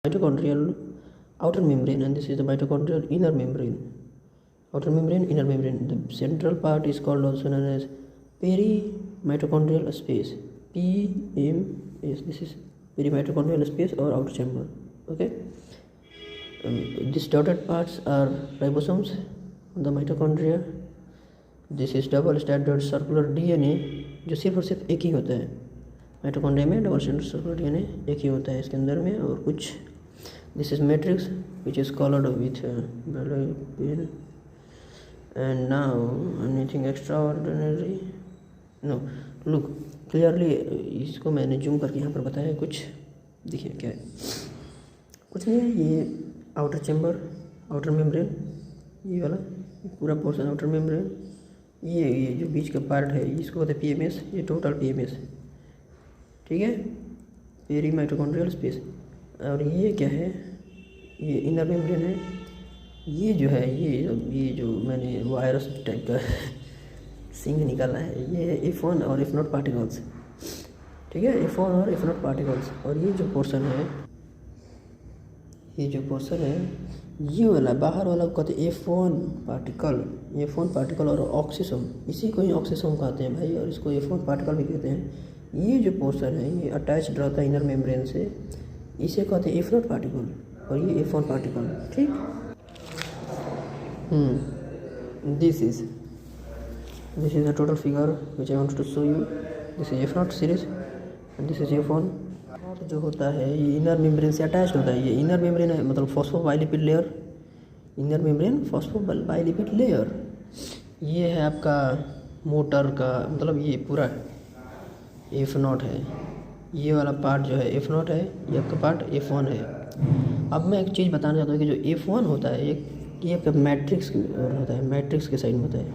mitochondrial outer membrane, and this is the mitochondrial inner membrane. Outer membrane, inner membrane. The central part is called also known as perimitochondrial space. PMS. This is perimitochondrial space or outer chamber. Okay. These dotted parts are ribosomes on the mitochondria. This is double standard circular DNA, जो सिर्फ और सिर्फ एक ही होता है mitochondria में। Double standard circular DNA एक ही होता है इसके अंदर में, और कुछ this is matrix which is coloured with pen. And now anything extraordinary no, look clearly, इसको मैंने जूम करके यहाँ पर बताया कुछ। देखिए क्या है, कुछ नहीं है, ये आउटर चैम्बर, आउटर मेम्ब्रेन, ये वाला पूरा पोर्शन आउटर मेम्ब्रेन, ये जो बीच का पार्ट है इसको कहते हैं पीएमएस, ये टोटल पीएमएस है, ठीक है, पेरी माइटोकॉन्ड्रियल स्पेस। और ये क्या है, ये इनर मेम्ब्रेन है। ये जो है, ये जो मैंने वायरस टाइप का सिंग निकाला है, ये F1 और F0 पार्टिकल्स, ठीक है, F1 और F0 पार्टिकल्स। और ये जो पोर्शन है, ये जो पोर्शन है ये वाला बाहर वाला को कहते हैं F1 पार्टिकल, F1 पार्टिकल और ऑक्सीसोम, इसी को ही ऑक्सीसोम कहते हैं भाई, और इसको F1 पार्टिकल भी कहते हैं। ये जो पोर्शन है ये अटैच्ड रहता है इनर मेम्ब्रेन से, इसे कहते हैं F0 पार्टिकल और ये F1 पार्टिकल, ठीक। This is the total figure which I want to show you. This is F0 series and this is F1। जो होता है ये इनर मेम्ब्रेन से अटैच्ड होता है। ये इनर मेम्ब्रेन है, मतलब फॉस्फोबाइलिपिड लेयर, इनर मेम्ब्रेन फॉस्फोबाइलिपिड लेयर। ये है आपका मोटर का, मतलब ये पूरा F0 है, ये वाला पार्ट जो है F0 है, ये आपका पार्ट F1 है। अब मैं एक चीज़ बताना चाहता हूँ कि जो F1 होता है ये आपका मैट्रिक्स होता है, मैट्रिक्स के साइड में होता है,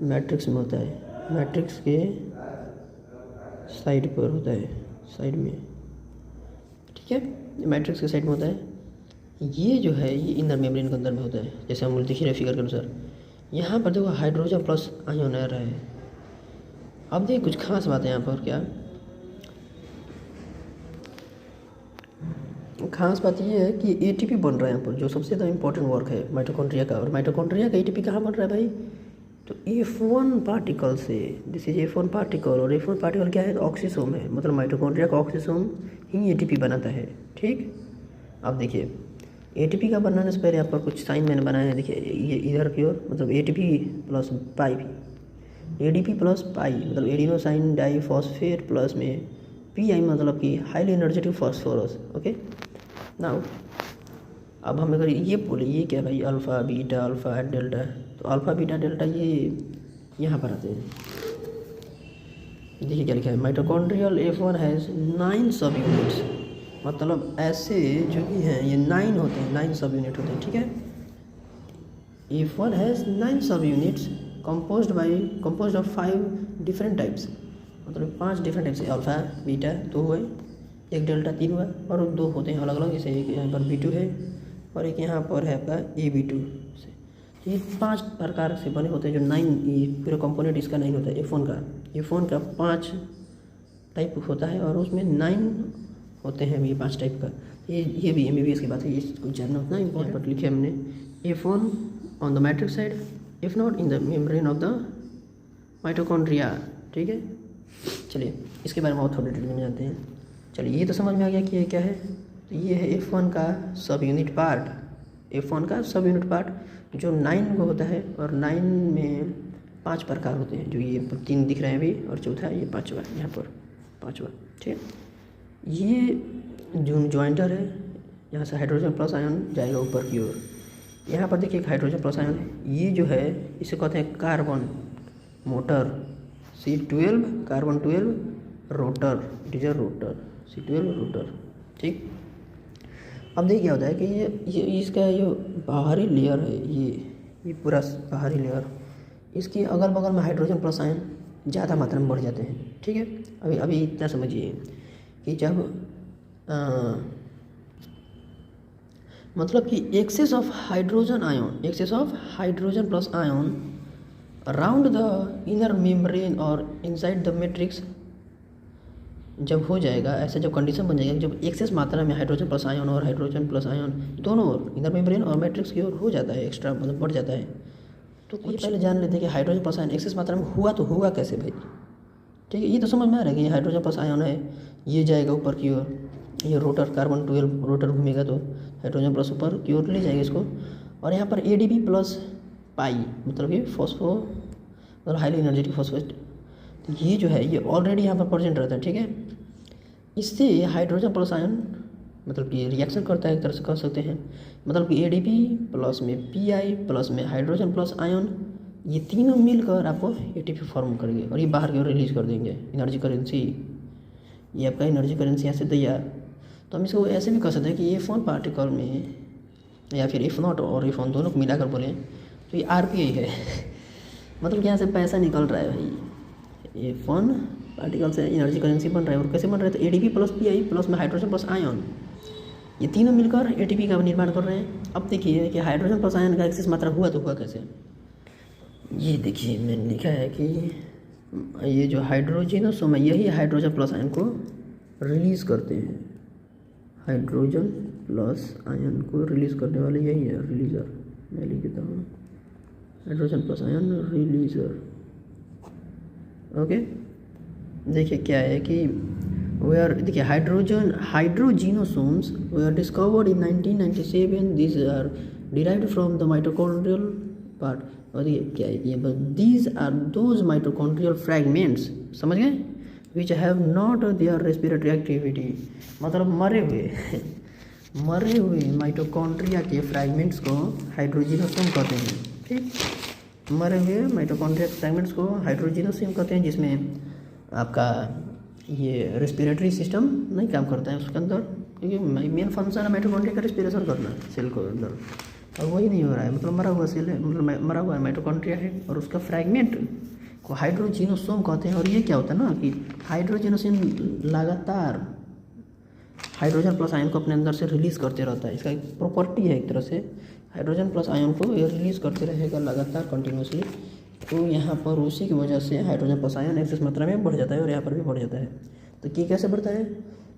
मैट्रिक्स में होता है, मैट्रिक्स के साइड पर होता है, साइड में, ठीक है, मैट्रिक्स के साइड में होता है। ये जो है ये इनर मेम्ब्रेन के अंदर में होता है, जैसे हम दिख रहे हैं फिगर के अनुसार। यहाँ पर देखो हाइड्रोजन प्लस आयन आ रहा है। अब देखिए कुछ खास बात है यहाँ पर, क्या खास बात ये है कि एटीपी बन रहा है यहाँ पर, जो सबसे ज़्यादा इंपॉर्टेंट वर्क है माइटोकॉन्ड्रिया का। और माइटोकॉन्ड्रिया का एटीपी कहाँ बन रहा है भाई, तो F1 पार्टिकल से। दिस इज F1 पार्टिकल, और F1 पार्टिकल क्या है, ऑक्सीसोम है, मतलब माइटोकॉन्ड्रिया का ऑक्सीसोम ही एटीपी बनाता है, ठीक। अब देखिए एटीपी का बनाने से पहले यहाँ पर कुछ साइन मैंने बनाया है, देखिए ये इधर की ओर, मतलब ATP plus pi, ADP plus pi मतलब एडिनोसाइन डाइफॉस्फेट प्लस में पीआई मतलब कि highly energetic phosphorus. Okay, now अब हम अगर ये बोले ये क्या भाई, अल्फ़ा बीटा अल्फ़ा डेल्टा, तो अल्फ़ा बीटा डेल्टा ये यहाँ पर आते हैं। देखिए क्या लिखा है, माइटोकॉन्ड्रियल F1 हैज़ 9 सब यूनिट्स, मतलब ऐसे जो भी हैं ये 9 होते हैं, 9 सब यूनिट होते हैं, ठीक है। F1 हैज़ 9 सब units composed of 5 different types, मतलब 5 डिफरेंट टाइप्स, अल्फ़ा बीटा 2 हुए, एक डेल्टा 3 हुआ, और 2 होते हैं अलग अलग, जैसे एक यहाँ पर B2 है और एक यहाँ पर है आपका AB2 से। ये 5 प्रकार से बने होते हैं, जो 9 ये पूरा कंपोनेंट इसका 9 होता है। F1 का 5 टाइप होता है, और उसमें 9 होते हैं ये 5 टाइप का। ये भी MBBS की बात है, इसको जानना उतना इम्पोर्टेंट। पर लिखे हमने F1 on the matrix side, F0 in the membrane of the mitochondria, ठीक है। चलिए इसके बारे में और थोड़ी डिटेल में जानते हैं। चलिए ये तो समझ में आ गया कि ये क्या है, तो ये है F1 का सब यूनिट पार्ट, F1 का सब यूनिट पार्ट जो 9 को होता है, और 9 में 5 प्रकार होते हैं, जो ये 3 दिख रहे हैं अभी, और चौथा ये 5वां यहाँ पर 5वां, ठीक है। ये जो जॉइंटर है, यहाँ से हाइड्रोजन प्लस आयन जाएगा ऊपर की ओर। यहाँ पर देखिए एक हाइड्रोजन प्लस आयन है, ये जो है इसे कहते हैं carbon motor, C12 carbon 12 rotor, it is a rotor, C12 rotor, ठीक। अब देखिए क्या होता है कि ये इसका जो बाहरी लेयर है, ये पूरा बाहरी लेयर, इसकी अगल बगल में हाइड्रोजन प्लस आयन ज़्यादा मात्रा में बढ़ जाते हैं, ठीक है। अभी इतना समझिए कि जब मतलब कि excess of hydrogen plus ion around the inner membrane और इनसाइड द मैट्रिक्स जब हो जाएगा ऐसा, जब कंडीशन बन जाएगा, जब एक्सेस मात्रा में हाइड्रोजन प्लस आयन और हाइड्रोजन प्लस आयन दोनों ओर इनर मेम्ब्रेन और मैट्रिक्स की ओर हो जाता है, एक्स्ट्रा मतलब बढ़ जाता है, तो कुछ पहले जान लेते हैं कि हाइड्रोजन प्लस आयन एक्सेस मात्रा में हुआ तो होगा कैसे भाई। ठीक है, ये तो समझ में आ रहा है कि ये हाइड्रोजन प्लस आयन है, ये जाएगा ऊपर की ओर, ये रोटर कार्बन 12 रोटर घूमेगा तो हाइड्रोजन प्लस ऊपर की ओर ले जाएगा इसको, और यहाँ पर ADP प्लस पाई मतलब ये फॉस्फो मतलब हाईली एनर्जेटिक फॉस्फेट, तो ये जो है ये ऑलरेडी यहाँ पर प्रेजेंट रहता है। ठीक है, इससे हाइड्रोजन प्लस आयन मतलब कि रिएक्शन करता है, एक तरह से कह सकते हैं, मतलब कि ADP प्लस में PI प्लस में हाइड्रोजन प्लस आयन, ये तीनों मिलकर आपको ATP फॉर्म करेंगे और ये बाहर की ओर रिलीज कर देंगे एनर्जी करेंसी। ये आपका एनर्जी करेंसी यहाँ से तैयार। तो हम इसको ऐसे भी कह सकते हैं कि F1 पार्टिकल में या फिर F0 और F1 दोनों को मिलाकर बोलें तो ये RPI है मतलब कि यहाँ से पैसा निकल रहा है भाई। F1 पार्टिकल से एनर्जी करेंसी बन रहा है, और कैसे बन रहा है तो ADP प्लस PI प्लस में हाइड्रोजन प्लस आयन, ये तीनों मिलकर ATP का निर्माण कर रहे हैं। अब देखिए कि हाइड्रोजन प्लस आयन का एक्सेस मात्रा हुआ तो हुआ कैसे। ये देखिए मैंने लिखा है कि ये जो हाइड्रोजिनोसोम है यही हाइड्रोजन प्लस आयन को रिलीज़ करते हैं, हाइड्रोजन प्लस आयन को रिलीज़ करने वाले यही है रिलीज़र। मैं लिख देता हूँ hydrogen plus ion releaser. Okay, देखिए क्या है कि वेयर देखिए hydrogenosomes were discovered in 1997, this are derived from the mitochondrial part. और ये क्या है कि these are those mitochondrial fragments, समझ गए, which have not their respiratory activity, मतलब मरे हुए माइटोकॉन्ड्रिया के फ्रैगमेंट्स को हाइड्रोजिनोसोम कहते हैं। ठीक, मरे हुए माइटोकॉन्ड्रिया फ्रैगमेंट्स को हाइड्रोजिनोसोम कहते हैं, जिसमें आपका ये रेस्पिरेटरी सिस्टम नहीं काम करता है उसके अंदर, क्योंकि मेन फंक्शन है माइटोकॉन्ड्रिया का रेस्पिरेशन करना सेल को अंदर, और वही नहीं हो रहा है, मतलब मरा हुआ सेल है, मतलब मरा हुआ माइटोकॉन्ड्रिया है और उसका फ्रैगमेंट को हाइड्रोजिनोसोम कहते हैं। और ये क्या होता है ना कि हाइड्रोजिनोसोम लगातार हाइड्रोजन प्लस आयन को अपने अंदर से रिलीज़ करते रहता है, इसका एक प्रॉपर्टी है एक तरह से, हाइड्रोजन प्लस आयन को ये रिलीज़ करते रहेगा लगातार कंटिन्यूसली। तो यहाँ पर उसी की वजह से हाइड्रोजन प्लस आयन एक्सेस मात्रा में बढ़ जाता है और यहाँ पर भी बढ़ जाता है। तो ये कैसे बढ़ता है,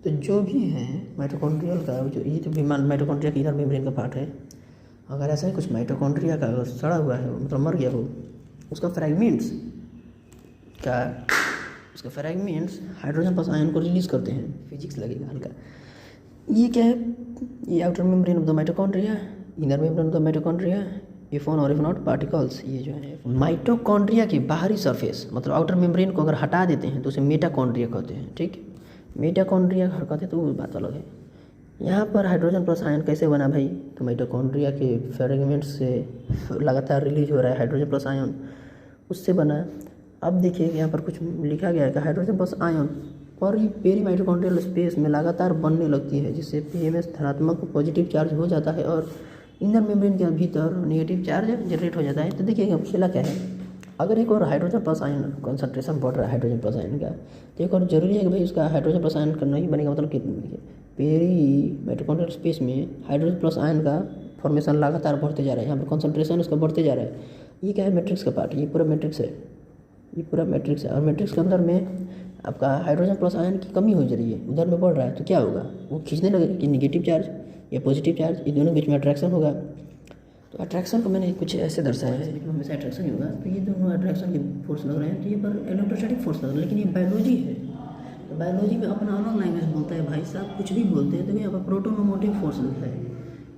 तो जो भी है माइटोकॉन्ड्रियल का जो ये तो भी माइटोकॉन्ड्रिया की इनर मेम्ब्रेन का पार्ट है, अगर ऐसा ही कुछ माइटोकॉन्ड्रिया का अगर सड़ा हुआ है मतलब मर गया हो, उसका फ्रैगमेंट्स हाइड्रोजन प्लस आयन को रिलीज़ करते हैं। फिजिक्स लगेगा हल्का। ये क्या है, ये outer membrane of the mitochondria, inner membrane of the mitochondria, F1 और F0 पार्टिकल्स, ये जो है माइटोकॉन्ड्रिया की बाहरी सरफेस मतलब आउटर मेम्ब्रेन को अगर हटा देते हैं तो उसे मेटाकॉन्ड्रिया कहते हैं। ठीक, मेटाकॉन्ड्रिया कहते हैं तो वो बात अलग है। यहाँ पर हाइड्रोजन प्लस आयन कैसे बना भाई, तो माइटोकॉन्ड्रिया के फ्रैगमेंट्स से लगातार रिलीज हो रहा है हाइड्रोजन प्लस आयन, उससे बना। अब देखिए यहाँ पर कुछ लिखा गया है कि हाइड्रोजन प्लस आयन पर पेरी माइटोकॉन्ड्रियल स्पेस में लगातार बनने लगती है, जिससे PMS धनात्मक पॉजिटिव चार्ज हो जाता है और इनर मेम्ब्रेन के भीतर नेगेटिव चार्ज जनरेट हो जाता है। तो देखिए अब खेला क्या है, अगर एक और हाइड्रोजन प्लस आयन कंसंट्रेशन बढ़ रहा है हाइड्रोजन प्लस आयन का, तो एक और जरूरी है कि भाई उसका हाइड्रोजन प्लस आयन का नहीं बनेगा, मतलब कि पेरी माइटोकॉन्ड्रियल स्पेस में हाइड्रोजन प्लस आयन का फॉर्मेशन लगातार बढ़ते जा रहा है, यहाँ पर कंसंट्रेशन उसका बढ़ते जा रहा है। ये क्या है, मैट्रिक्स का पार्ट, ये पूरा मैट्रिक्स है, ये पूरा मैट्रिक्स है। और मैट्रिक्स के अंदर में आपका हाइड्रोजन प्लस आयन की कमी हो जा रही है, उधर में बढ़ रहा है, तो क्या होगा, वो खींचने लगेगा कि नेगेटिव चार्ज या पॉजिटिव चार्ज, ये दोनों बीच में अट्रैक्शन होगा। तो अट्रैक्शन को मैंने कुछ ऐसे दर्शाया है, लेकिन हमेशा अट्रैक्शन ही होगा। तो ये दोनों अट्रैक्शन के फोर्स लग रहे हैं, तो ये पर इलेक्ट्रोस्टैटिक फोर्स लग रहा है, लेकिन ये बायोलॉजी है, तो बायोलॉजी में अपना अलग लैंग्वेज बोलता है भाई साहब, कुछ भी बोलते हैं। तो यहाँ पर प्रोटोनोमोटिव फोर्स लिखा है,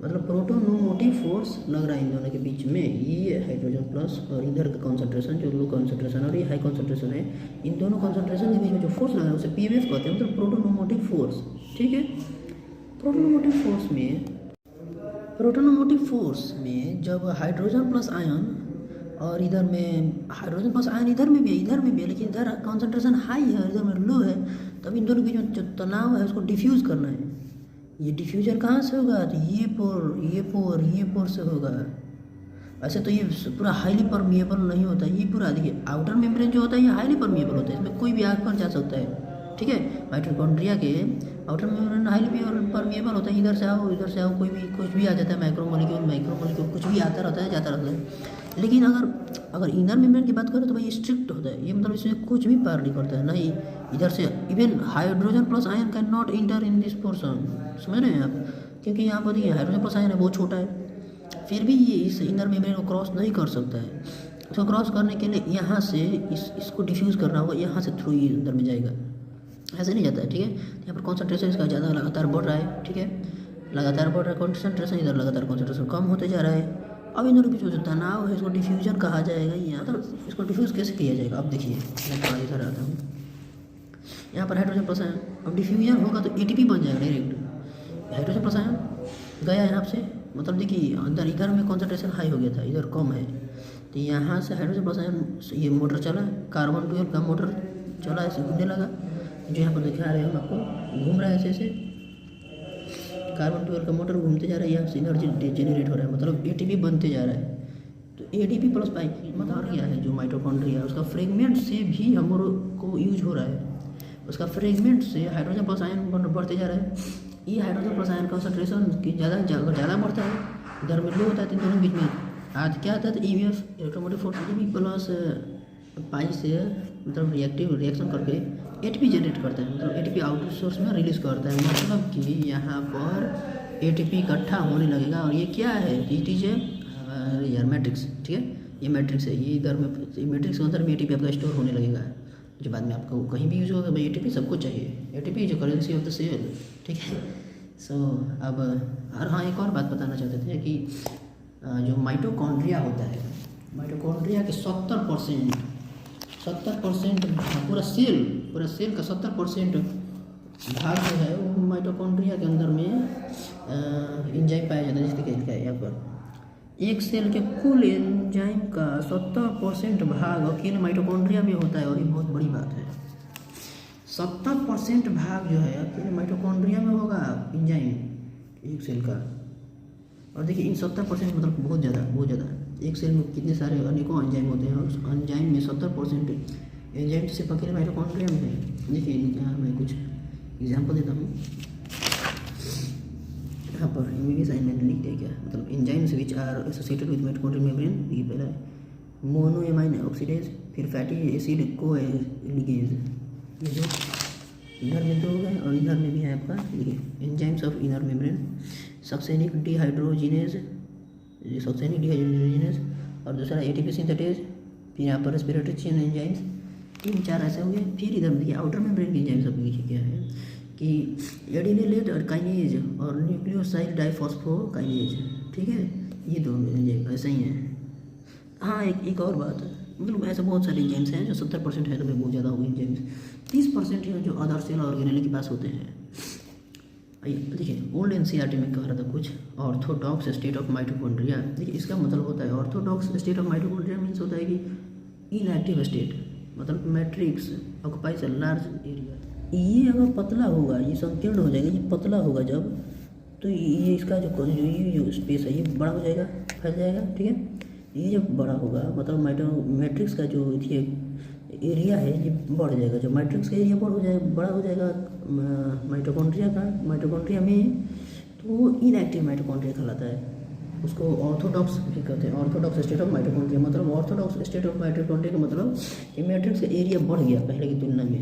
मतलब प्रोटोनोमोटिव फोर्स लग रहा है इन दोनों के बीच में। ये हाइड्रोजन प्लस और इधर का कॉन्सेंट्रेशन जो लो कॉन्सेंट्रेशन और ये हाई कॉन्सेंट्रेशन है, इन दोनों कॉन्सेंट्रेशन के बीच में जो फोर्स लग रहा है उसे PMF कहते हैं, मतलब प्रोटोनोमोटिव फोर्स। ठीक है, प्रोटोनोमोटिव फोर्स में जब हाइड्रोजन प्लस आयन और इधर में हाइड्रोजन प्लस आयन इधर में भी है, लेकिन इधर कॉन्सेंट्रेशन हाई है, इधर में लो है, तब इन दोनों के बीच में जो तनाव है उसको डिफ्यूज़ करना है। ये डिफ्यूजन कहाँ से होगा, तो ये पोर से होगा। ऐसे तो ये पूरा हाईली परमिएबल नहीं होता, ये पूरा देखिए आउटर मेम्ब्रेन जो होता है ये हाईली परमिएबल होता है, इसमें कोई भी आग पर जा सकता है, ठीक है। माइटोकॉन्ड्रिया के आउटर मेम्ब्रेन हाईली परमेएबल होता है, इधर से आओ कोई भी कुछ भी आ जाता है, माइक्रोमोलिक्यूल कुछ भी आता रहता है जाता रहता है। लेकिन अगर इनर मेम्ब्रेन की बात करें तो भाई स्ट्रिक्ट होता है, ये मतलब इसमें कुछ भी पार नहीं करता है, नहीं इधर से even hydrogen plus ion can not inter in this portion, समझ रहे हैं आप, क्योंकि यहाँ पर देखिए हाइड्रोजन प्लस आयन है बहुत छोटा है, फिर भी ये इस इनर मेम्ब्रेन को क्रॉस नहीं कर सकता है। इसको क्रॉस करने के लिए यहाँ से इसको डिफ्यूज़ करना होगा, यहाँ से थ्रू ये अंदर में जाएगा, ऐसे नहीं जाता है, ठीक है। यहाँ पर कॉन्सेंट्रेशन इसका ज़्यादा लगातार बढ़ रहा है, ठीक है, लगातार बढ़ रहा है कॉन्सेंट्रेशन, इधर लगातार कॉन्सेंट्रेशन कम होते जा रहा है। अब इन दोनों के बीच जो तनाव है इसको डिफ्यूजन कहा जाएगा। यहाँ पर इसको डिफ्यूज़ कैसे किया जाएगा, अब देखिए मैं इधर आता हूँ, यहाँ पर हाइड्रोजन प्लस आयन, अब डिफ्यूजन होगा तो एटीपी बन जाएगा डायरेक्ट, हाइड्रोजन प्लस आयन गया यहाँ से, मतलब देखिए अंदर इधर में कॉन्सेंट्रेशन हाई हो गया था, इधर कम है, तो यहाँ से हाइड्रोजन प्लस आयन ये मोटर चला, कार्बन 12 का मोटर चला, ऐसे घूमने लगा, जो यहाँ पर दिखा रहे हैं हम आपको, घूम रहा है ऐसे कार्बन 12 का मोटर घूमते जा रहा है, यहाँ से एनर्जी जेनरेट हो रहा है, मतलब एटीपी बनते जा रहा है। तो एटीपी प्लस पाई मतलब क्या है, जो माइटोकॉन्ड्रिया है उसका फ्रेगमेंट से भी हम को यूज हो रहा है, उसका फ्रेगमेंट से हाइड्रोजन प्लस आयन बढ़ते जा रहा है। ये हाइड्रोजन प्लस आयन कंसंट्रेशन की ज़्यादा बढ़ता है, इधर में लो होता है, तो दोनों बीच में आज क्या आता है, तो EVF electromotive force ATP plus pi से मतलब रिएक्शन करके एटीपी जनरेट करता है, मतलब एटीपी आउटपुट सोर्स में रिलीज करता है, मतलब कि यहाँ पर एटीपी इकट्ठा होने लगेगा। और ये क्या है, इट इज यार मैट्रिक्स, ठीक है, ये मैट्रिक्स है, ये इधर में मैट्रिक्स के अंदर में एटीपी आपका स्टोर होने लगेगा, जो बाद में आपको कहीं भी यूज होगा। भाई एटीपी सबको चाहिए, एटीपी जो करेंसी ऑफ द सेल, ठीक है। सो अब और हाँ एक और बात बताना चाहते थे कि जो माइटोकॉन्ड्रिया होता है, माइटोकॉन्ड्रिया के 70% पूरा सेल का 70% भाग जो है वो माइटोकॉन्ड्रिया के अंदर में एंजाइम पाया जाता है, जिसके क्या है यहाँ पर एक सेल के कुल एंजाइम का 70% भाग अकेले माइटोकॉन्ड्रिया में होता है। और ये बहुत बड़ी बात है, 70% भाग जो है अकेले माइटोकॉन्ड्रिया में होगा एंजाइम एक सेल का। और देखिए इन 70% मतलब बहुत ज़्यादा एक सेल में कितने सारे अनेकों एंजाइम होते हैं, और उस एंजाइम में 70% एंजाइम सिर्फ अकेले माइटोकॉन्ड्रिया में है। देखिए यहाँ मैं कुछ एग्जाम्पल देता हूँ, यहाँ पर इमेज साइन मैंने लिख दिया क्या, मतलब enzymes which are associated with mitochondrial membrane, ये पहला है मोनोएमाइन ऑक्सीडेज, फिर फैटी एसिड को लिगेज, ये जो इधर में दो हो गए और इधर में भी है आपका, देखिए enzymes of inner membrane, succinic dehydrogenase, और दूसरा एटीपी सिंथेटेज, फिर यहाँ पर रेस्पिरेटरी चेन एंजाइम्स, 3-4 ऐसे हो गए। फिर इधर देखिए आउटर मेम्ब्रेन के एंजाइम्स अब देखिए क्या है कि एडिनिलेट और काइनेज और न्यूक्लियोसाइड डाइफॉस्फोकाइनेज, ठीक है, ये दोनों एंजाइम ऐसे ही हैं। हाँ एक और बात है, मतलब ऐसे बहुत सारे एंजाइम्स हैं जो 70% है, तो बहुत ज़्यादा हो गए एंजाइम्स, 30% है जो अदर सेल ऑर्गेनेल के पास होते हैं। देखिए ओल्ड एनसीईआरटी में कह रहा था कुछ ऑर्थोडॉक्स स्टेट ऑफ माइटोकॉन्ड्रिया। देखिए इसका मतलब होता है Orthodox state of mitochondria means होता है कि इनएक्टिव स्टेट, मतलब matrix occupies a large area. ये अगर पतला होगा, ये संकीर्ण हो जाएगा, ये पतला होगा जब, तो ये इसका जो स्पेस है ये बड़ा हो जाएगा, फैल जाएगा, ठीक है। ये जब बड़ा होगा मतलब मैट्रिक्स का जो एरिया है ये बढ़ जाएगा, जब मैट्रिक्स का एरिया बड़ा हो जाएगा माइटोकॉन्ड्रिया में, तो वो इनएक्टिव माइटोकॉन्ड्रिया कहलाता है, उसको ऑर्थोडॉक्स भी कहते हैं, ऑर्थोडॉक्स स्टेट ऑफ माइटोकॉन्ड्रिया। मतलब ऑर्थोडॉक्स स्टेट ऑफ माइटोकॉन्ड्रिया का मतलब ये मैट्रिक्स का एरिया बढ़ गया पहले की तुलना में,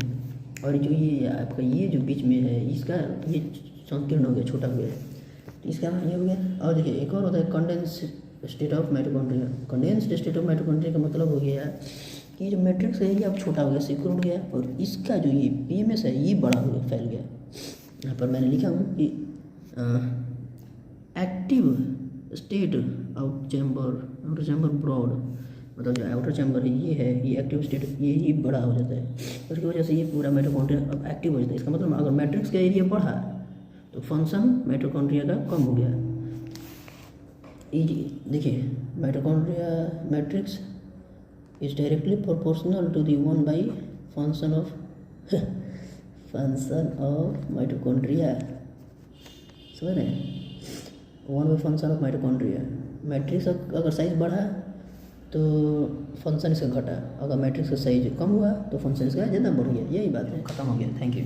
और जो ये आपका ये जो बीच में है इसका ये संकीर्ण हो गया, छोटा हो गया, तो इसका ये हो गया। और देखिए एक और होता है condensed state of mitochondria. Condensed state of mitochondria का मतलब हो गया कि जो मैट्रिक्स है ये अब छोटा हो गया, सिकुड़ गया, और इसका जो ये पीएमएस है ये बड़ा हो गया, फैल गया। यहाँ पर मैंने लिखा हूँ कि active state outer chamber broad, मतलब जो आउटर चैम्बर है ये एक्टिव स्टेट, ये बड़ा हो जाता है, उसकी वजह से ये पूरा माइटोकॉन्ड्रिया अब एक्टिव हो जाता है। इसका मतलब अगर मैट्रिक्स का एरिया बढ़ा तो फंक्शन माइटोकॉन्ड्रिया का कम हो गया। देखिए mitochondria matrix is directly proportional to the 1 by function of mitochondria, समझ रहे हैं, 1 by function of mitochondria। Matrix अगर साइज बढ़ा तो फंक्शन इसका घटा, अगर मैट्रिक्स का साइज कम हुआ तो फंक्शन इसका ज़्यादा बढ़ गया, यही बात है, ख़त्म हो गया। Thank you.